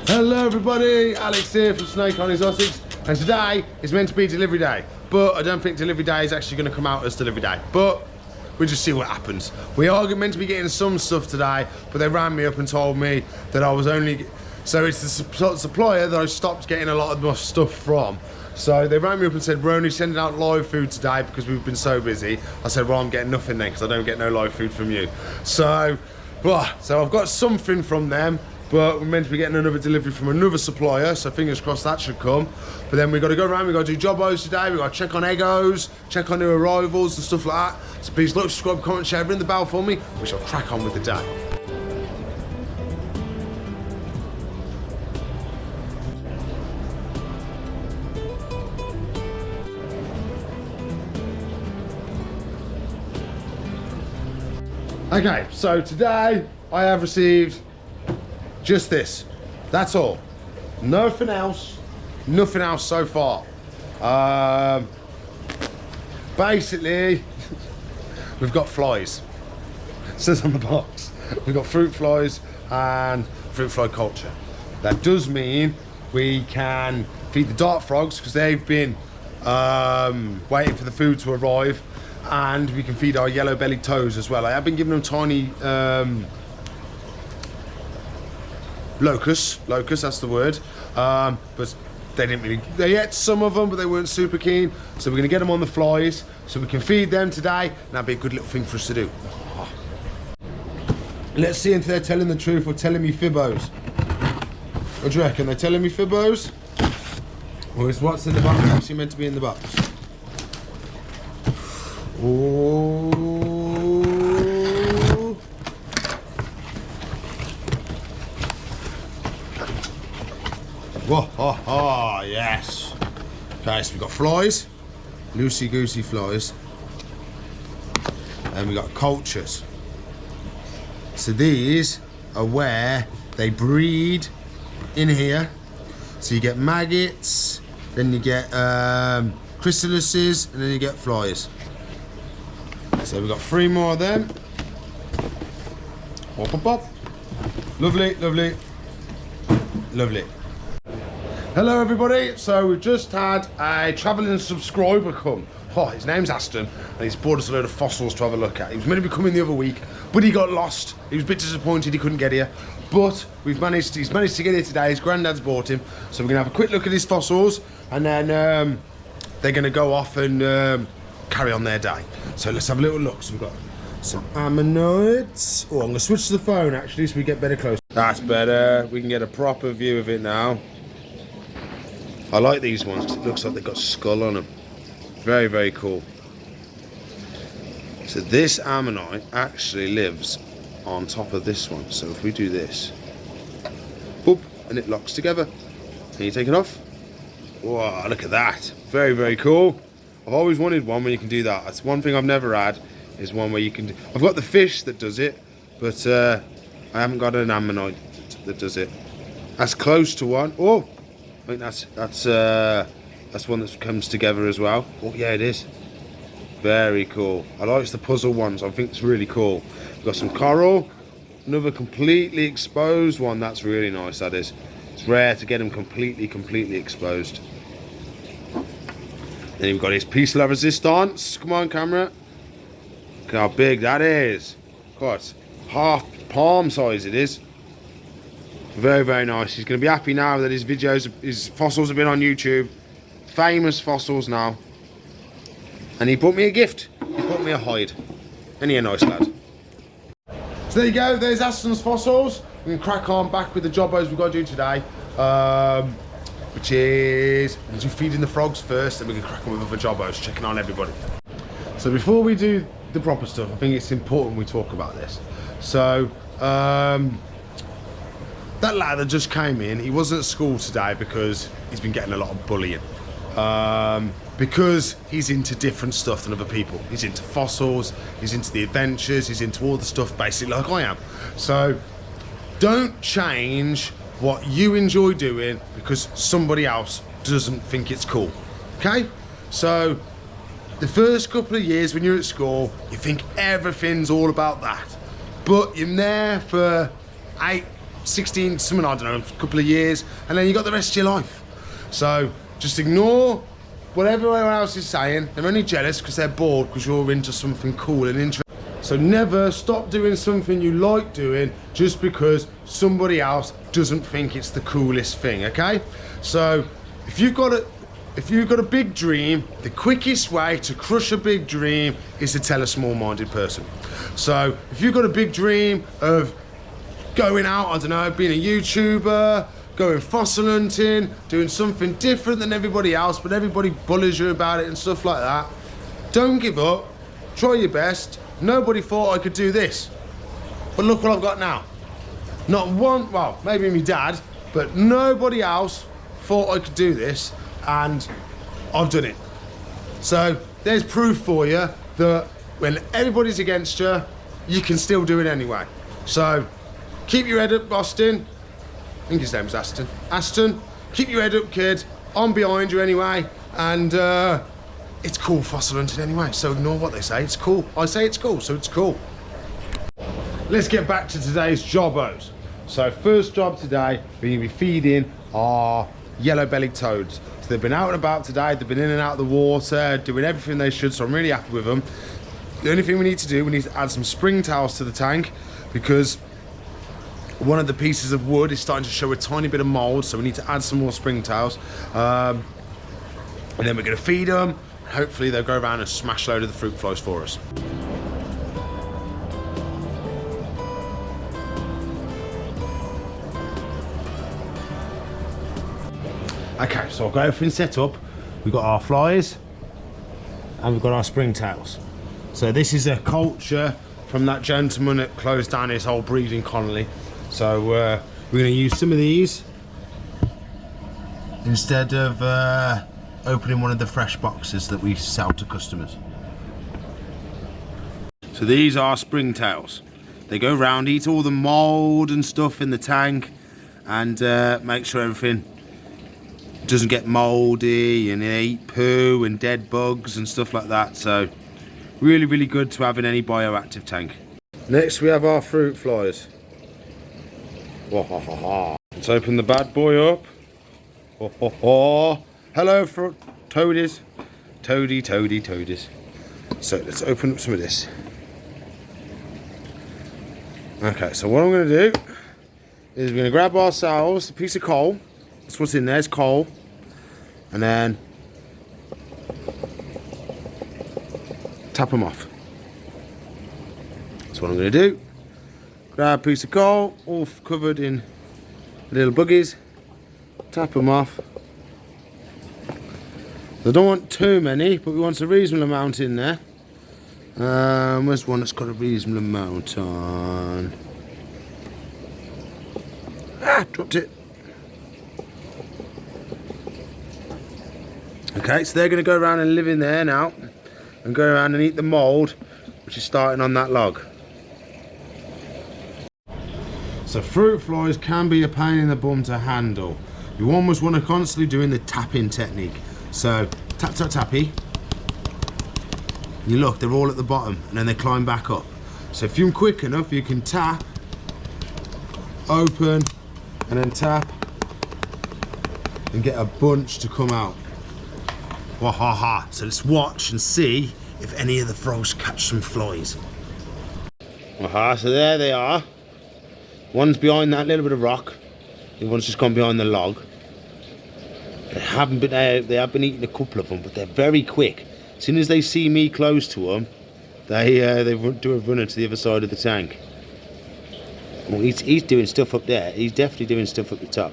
Hello everybody, Alex here from Snake on Exotics, and today is meant to be delivery day, but I don't think delivery day is actually going to come out as delivery day, but we'll just see what happens. We are meant to be getting some stuff today, but they rang me up and told me that I was only, so it's the supplier that I stopped getting a lot of my stuff from. So they rang me up and said, we're only sending out live food today because we've been so busy. I said, well, I'm getting nothing then because I don't get no live food from you. So I've got something from them, but we're meant to be getting another delivery from another supplier, so fingers crossed that should come. But then we've got to go around, we've got to do jobos today, we've got to check on Eggos, check on new arrivals and stuff like that. So please like, subscribe, comment, share, ring the bell for me. We shall crack on with the day. Okay, so today I have received just this. That's all. Nothing else so far. Basically, we've got flies. It says on the box. We've got fruit flies and fruit fly culture. That does mean we can feed the dart frogs because they've been waiting for the food to arrive. And we can feed our yellow-bellied toads as well. I have been giving them tiny locusts, that's the word. But they didn't really, they ate some of them, but they weren't super keen. So we're gonna get them on the flies, so we can feed them today, and that'd be a good little thing for us to do. Let's see if they're telling the truth or telling me fibbos. What do you reckon? They're telling me fibbos? Or is what's in the box actually meant to be in the box? Oh. Whoa, ha, ha, yes. Okay, so we've got flies, loosey-goosey flies, and we've got cultures. So these are where they breed in here. So you get maggots, then you get chrysalises, and then you get flies. So we've got 3 more of them. Pop, pop, pop. Lovely, lovely, lovely. Hello everybody. So we've just had a travelling subscriber come. Oh, his name's Aston, and he's brought us a load of fossils to have a look at. He was meant to be coming the other week, but he got lost. He was a bit disappointed he couldn't get here. But he's managed to get here today. His granddad's bought him. So we're gonna have a quick look at his fossils, and then they're gonna go off and carry on their day. So let's have a little look. So we've got some ammonites. Oh, I'm going to switch to the phone actually so we get better close. That's better. We can get a proper view of it now. I like these ones because it looks like they've got skull on them. Very, very cool. So this ammonite actually lives on top of this one. So if we do this, boop, and it locks together. Can you take it off? Wow, look at that. Very, very cool. I've always wanted one where you can do that. That's one thing I've never had, is one where you can do. I've got the fish that does it, but I haven't got an ammonite that does it. That's close to one. Oh, I think that's one that comes together as well. Oh yeah, it is. Very cool. I like the puzzle ones. I think it's really cool. We've got some coral, another completely exposed one. That's really nice. That is. It's rare to get them completely exposed. Then you've got his piece of resistance. Come on, camera. Look how big that is. God, half palm size it is. Very, very nice. He's going to be happy now that his fossils have been on YouTube. Famous fossils now. And he brought me a gift. He brought me a hide. And he's a nice lad. So there you go. There's Aston's fossils. We can crack on back with the jobbos we've got to do today. Which is feeding the frogs first, then we can crack on with other jobbos, checking on everybody. So before we do the proper stuff, I think it's important we talk about this. So that lad that just came in, he wasn't at school today because he's been getting a lot of bullying. Because he's into different stuff than other people. He's into fossils, he's into the adventures, he's into all the stuff basically like I am. So don't change what you enjoy doing because somebody else doesn't think it's cool. Okay? So the first couple of years when you're at school, you think everything's all about that. But you're there for 8, 16, something, I don't know, a couple of years, and then you got the rest of your life. So just ignore whatever everyone else is saying. They're only jealous because they're bored because you're into something cool and interesting. So never stop doing something you like doing just because somebody else doesn't think it's the coolest thing, okay? So if you've got a big dream, the quickest way to crush a big dream is to tell a small-minded person. So if you've got a big dream of going out, I don't know, being a YouTuber, going fossil hunting, doing something different than everybody else, but everybody bullies you about it and stuff like that, don't give up, try your best. Nobody thought I could do this, but look what I've got now. Not one, well, maybe my dad, but nobody else thought I could do this, and I've done it. So there's proof for you that when everybody's against you, you can still do it anyway. So keep your head up, Austin. I think his name's Aston. Aston, keep your head up, kid. I'm behind you anyway, and it's cool fossil hunting anyway, so ignore what they say. It's cool. I say it's cool, so it's cool. Let's get back to today's jobbos. So first job today, we're going to be feeding our yellow-bellied toads. So they've been out and about today. They've been in and out of the water, doing everything they should, so I'm really happy with them. The only thing we need to do, we need to add some spring tails to the tank because one of the pieces of wood is starting to show a tiny bit of mold, so we need to add some more spring tails. And then we're going to feed them. Hopefully they'll go around and smash a load of the fruit flies for us. Okay, so I've got everything set up. We've got our flies and we've got our springtails. So this is a culture from that gentleman that closed down his whole breeding colony. So we're going to use some of these instead of opening one of the fresh boxes that we sell to customers. So these are springtails. They go around, eat all the mold and stuff in the tank, and make sure everything doesn't get moldy, and they eat poo and dead bugs and stuff like that. So really, really good to have in any bioactive tank. Next we have our fruit flies. Let's open the bad boy up. Hello, toadies. Toadies. So let's open up some of this. Okay, so what I'm going to do is we're going to grab ourselves a piece of coal. That's what's in there, it's coal. And then tap them off. That's what I'm going to do. Grab a piece of coal, all covered in little buggies. Tap them off. I don't want too many, but we want a reasonable amount in there. Where's one that's got a reasonable amount on? Ah, dropped it. Okay, so they're going to go around and live in there now and go around and eat the mould, which is starting on that log. So fruit flies can be a pain in the bum to handle. You almost want to constantly doing the tapping technique. So tap, tap, tappy. You look, they're all at the bottom and then they climb back up. So if you're quick enough, you can tap, open, and then tap, and get a bunch to come out. Wahaha. So let's watch and see if any of the frogs catch some flies. Aha, so there they are. One's behind that little bit of rock. The one's just gone behind the log. They haven't been out. They have been eating a couple of them, but they're very quick. As soon as they see me close to them, they do a runner to the other side of the tank. Well, he's doing stuff up there. He's definitely doing stuff up the top.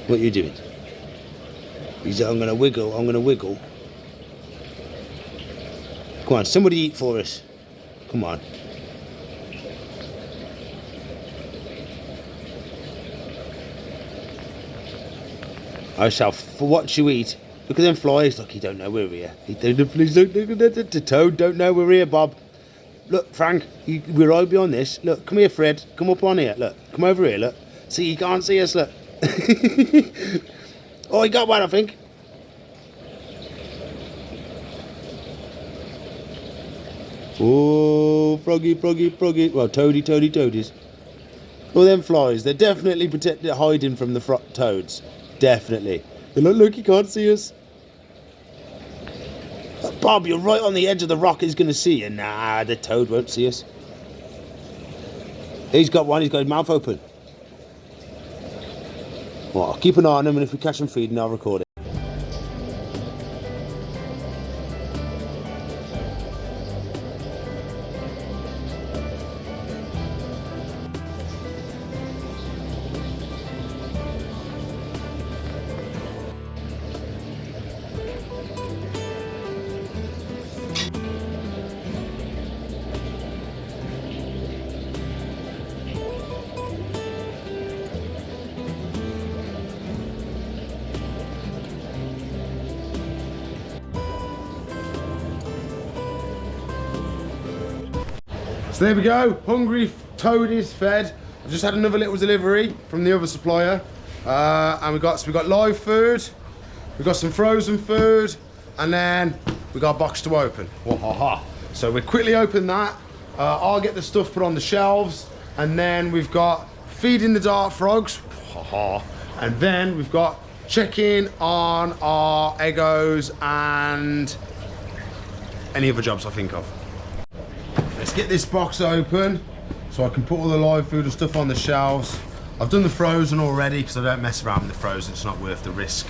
What are you doing? He's I'm gonna wiggle. Come on, somebody eat for us. Come on. I shall watch you eat. Look at them flies. Look, he don't know we're here. Please look at the toad. Don't know we're here, Bob. Look, Frank, we're right behind this. Look, come here, Fred. Come up on here. Look, come over here. Look. See, you can't see us. Look. Oh, he got one, I think. Oh, froggy, froggy, froggy. Well, toady, toady, toadies. Well, them flies, they're definitely hiding from the toads. Definitely. They're like, look, he can't see us. Bob, you're right on the edge of the rock. He's going to see you. Nah, the toad won't see us. He's got one. He's got his mouth open. Well, I'll keep an eye on him, and if we catch him feeding, I'll record it. So there we go, hungry toad is fed. I've just had another little delivery from the other supplier, and we got live food, we got some frozen food, and then we got a box to open. So we quickly open that. I'll get the stuff put on the shelves, and then we've got feeding the dart frogs, and then we've got checking on our Eggos and any other jobs I think of. Let's get this box open so I can put all the live food and stuff on the shelves. I've done the frozen already because I don't mess around with the frozen. It's not worth the risk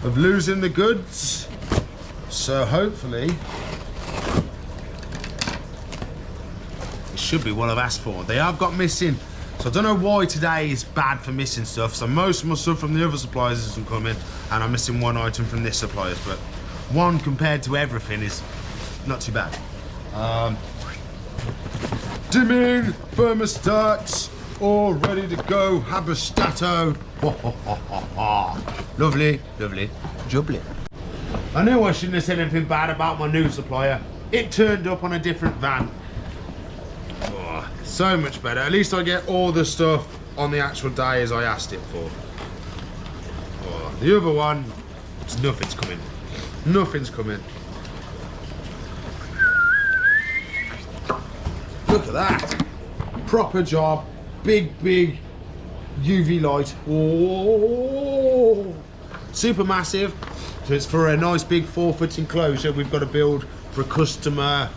of losing the goods. So hopefully it should be what I've asked for. They have got missing, so I don't know why today is bad for missing stuff. So most of my stuff from the other suppliers isn't coming, and I'm missing one item from this suppliers, but one compared to everything is not too bad. Dimming thermostats, all ready to go. Habastato. Lovely, lovely, jubbly. I knew I shouldn't have said anything bad about my new supplier. It turned up on a different van. Oh, so much better. At least I get all the stuff on the actual day as I asked it for. Oh, the other one, nothing's coming. Nothing's coming. Look at that. Proper job. Big UV light. Oh, super massive. So it's for a nice big 4-foot enclosure we've got to build for a customer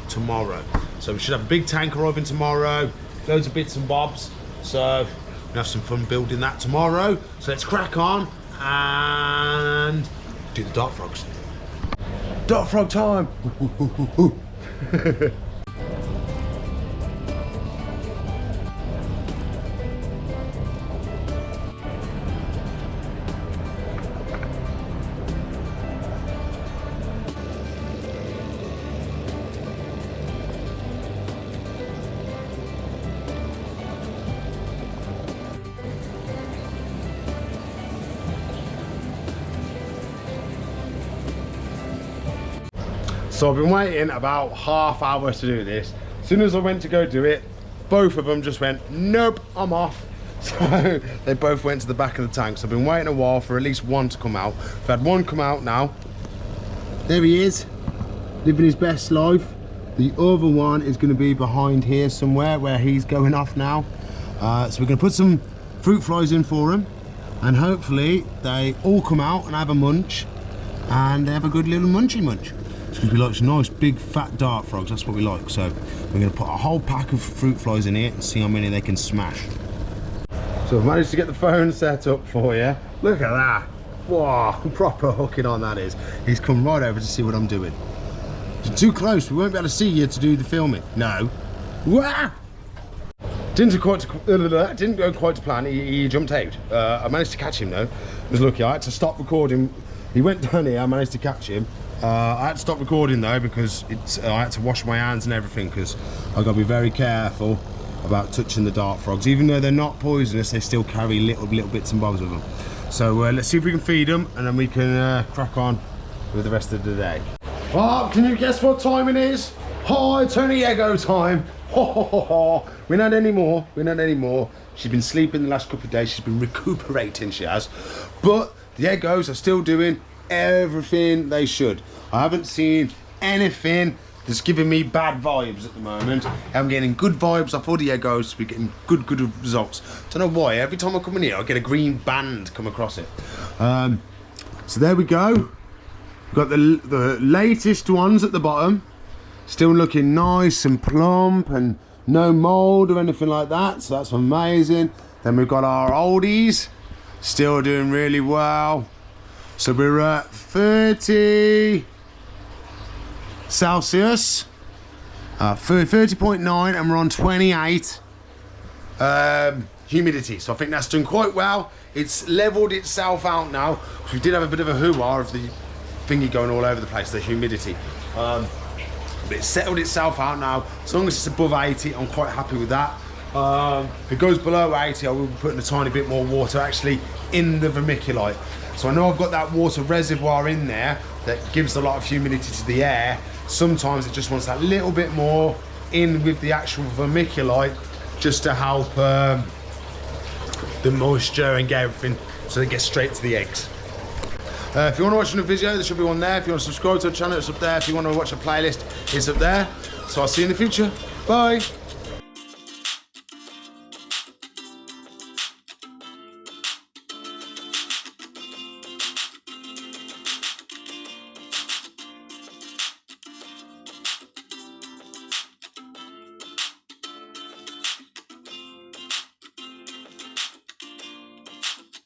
tomorrow. So we should have a big tank arriving tomorrow, loads of bits and bobs. So we'll have some fun building that tomorrow. So let's crack on and do the dart frogs. Dart frog time. So I've been waiting about half hour to do this. As soon as I went to go do it, both of them just went, nope, I'm off. So they both went to the back of the tank. So I've been waiting a while for at least one to come out. I've had one come out now. There he is, living his best life. The other one is going to be behind here somewhere where he's going off now. So we're going to put some fruit flies in for him, and hopefully they all come out and have a munch, and they have a good little munchy munch. Because we like some nice big fat dart frogs, that's what we like. So we're going to put a whole pack of fruit flies in here and see how many they can smash. So I've managed to get the phone set up for you. Look at that. Wow, proper hooking on that is. He's come right over to see what I'm doing. You're too close, we won't be able to see you to do the filming. No. Wah! Didn't go quite to plan. He jumped out. I managed to catch him though. I was lucky. I had to stop recording. He went down here, I managed to catch him. I had to stop recording though because I had to wash my hands and everything, because I've got to be very careful about touching the dart frogs. Even though they're not poisonous, they still carry little bits and bobs with them. So let's see if we can feed them, and then we can crack on with the rest of the day. Oh, can you guess what time it is? Oh, it's only Eggo time. We're not anymore. We're not anymore. She's been sleeping the last couple of days. She's been recuperating, she has. But the Eggos are still doing everything they should. I haven't seen anything that's giving me bad vibes at the moment. I'm getting good vibes off all the Eggos. We're getting good results. Don't know why. Every time I come in here, I get a green band come across it. So there we go. We've got the latest ones at the bottom. Still looking nice and plump and no mold or anything like that. So that's amazing. Then we've got our oldies. Still doing really well. So we're at 30 Celsius, 30.9, and we're on 28 humidity. So I think that's done quite well. It's leveled itself out now. We did have a bit of a hoo-ha of the thingy going all over the place, the humidity. But it's settled itself out now. As long as it's above 80, I'm quite happy with that. If it goes below 80, I will be putting a tiny bit more water actually in the vermiculite. So I know I've got that water reservoir in there that gives a lot of humidity to the air. Sometimes it just wants that little bit more in with the actual vermiculite just to help the moisture and get everything so it gets straight to the eggs. If you want to watch a video, there should be one there. If you want to subscribe to the channel, it's up there. If you want to watch a playlist, it's up there. So I'll see you in the future. Bye.